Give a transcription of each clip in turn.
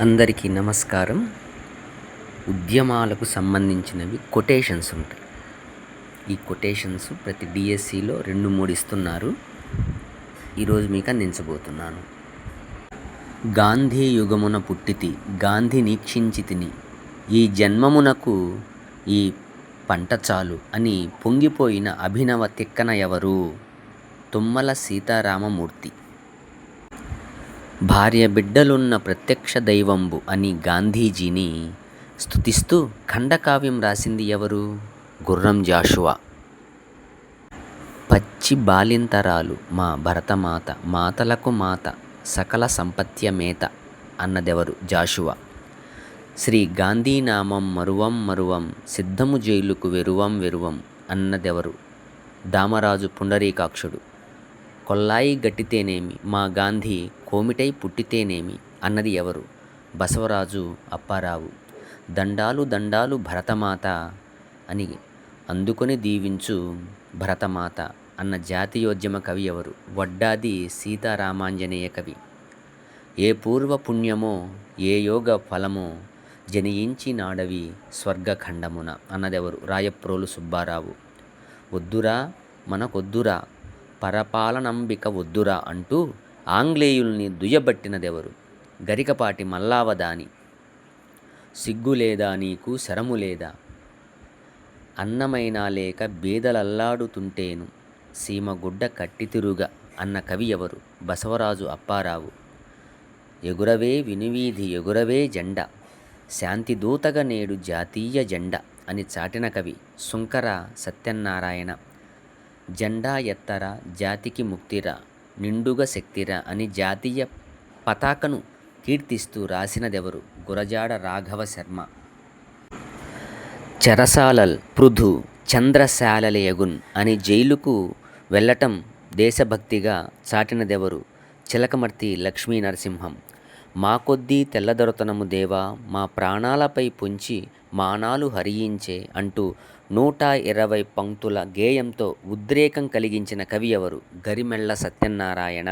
అందరికీ నమస్కారం. ఉద్యమాలకు సంబంధించినవి కొటేషన్స్ ఉంటాయి. ఈ కొటేషన్స్ ప్రతి డిఎస్సిలో 2-3 ఇస్తున్నారు. ఈరోజు మీకు అందించబోతున్నాను. గాంధీ యుగమున పుట్టితి, గాంధీ నీక్షించితిని, ఈ జన్మమునకు ఈ పంట చాలు అని పొంగిపోయిన అభినవ తిక్కన ఎవరు? తుమ్మల సీతారామమూర్తి. భార్య బిడ్డలున్న ప్రత్యక్ష దైవంబు అని గాంధీజీని స్తుతిస్తూ ఖండకావ్యం రాసింది ఎవరు? గుర్రం జాషువా. పచ్చి బాలింతరాలు మా భరతమాత, మాతలకు మాత సకల సంపత్యమేత అన్నదెవరు? జాషువా. శ్రీ గాంధీనామం మరువం మరువం, సిద్ధము జైలుకు వెరువం వెరువం అన్నదెవరు? దామరాజు పుండరీకాక్షుడు. కొల్లాయి గట్టితేనేమి, మా గాంధీ కోమిటై పుట్టితేనేమి అన్నది ఎవరు? బసవరాజు అప్పారావు. దండాలు దండాలు భరతమాత అని అందుకొని దీవించు భరతమాత అన్న జాతీయోద్యమ కవి ఎవరు? వడ్డాది సీతారామాంజనేయ కవి. ఏ పూర్వ పుణ్యమో ఏ యోగ ఫలమో జనియించి నాడవి స్వర్గఖండమున అన్నదెవరు? రాయప్రోలు సుబ్బారావు. వద్దురా మనకొద్దురా పరపాలనంబిక వద్దురా అంటూ ఆంగ్లేయుల్ని దుయ్యబట్టినదెవరు? గరికపాటి మల్లావదాని. సిగ్గులేదా నీకు, శరము లేదా, అన్నమైనా లేక బీదలల్లాడుతుంటేను, సీమగుడ్డ కట్టితిరుగ అన్న కవి ఎవరు? బసవరాజు అప్పారావు. ఎగురవే వినువీధి ఎగురవే జెండ, శాంతిదూతగా నేడు జాతీయ జెండ అని చాటిన కవి సుంకర సత్యనారాయణ. జెండా ఎత్తర జాతికి ముక్తిరా, నిండుగా శక్తిరా అని జాతీయ పతాకను కీర్తిస్తూ రాసినదెవరు? గురజాడ రాఘవ శర్మ. చెరసాలల్ పృథు చంద్రశాలలయగున్ అని జైలుకు వెళ్ళటం దేశభక్తిగా చాటినదెవరు? చిలకమర్తి లక్ష్మీ నరసింహం. మా కొద్దీ తెల్లదొరతనము దేవా, మా ప్రాణాలపై పొంచి మానాలు హరించే అంటూ 120 పంక్తుల గేయంతో ఉద్రేకం కలిగించిన కవి ఎవరు? గరిమెళ్ళ సత్యనారాయణ.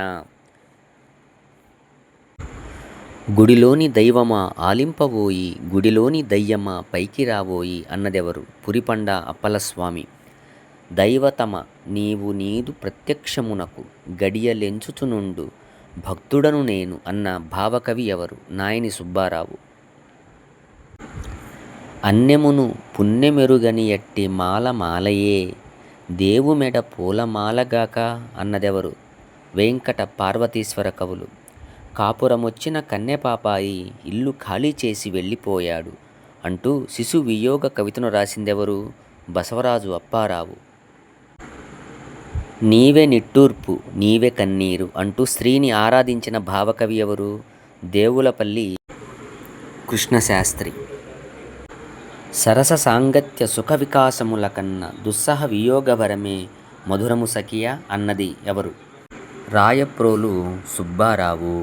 గుడిలోని దైవమా ఆలింపబోయి, గుడిలోని దయ్యమా పైకి రాబోయి అన్నదెవరు? పురిపండ అప్పలస్వామి. దైవతమ నీవు నీదు ప్రత్యక్షమునకు, గడియలెంచుచునుండు భక్తుడను నేను అన్న భావకవి ఎవరు? నాయని సుబ్బారావు. అన్నెమును పుణ్యమెరుగని ఎట్టి మాల మాలయే, దేవు మెడ పూలమాలగాక అన్నదెవరు? వెంకట పార్వతీశ్వర కవులు. కాపురమొచ్చిన కన్నెపాపాయి ఇల్లు ఖాళీ చేసి వెళ్ళిపోయాడు అంటూ శిశు వియోగ కవితను రాసిందెవరు? బసవరాజు అప్పారావు. నీవే నిట్టూర్పు నీవే కన్నీరు అంటూ స్త్రీని ఆరాధించిన భావకవి ఎవరు? దేవులపల్లి కృష్ణశాస్త్రి. సరస సాంగత్య సుఖ వికాసముల కన్న దుస్సహ వియోగభరమే మధురము సఖియ అన్నది ఎవరు? రాయప్రోలు సుబ్బారావు.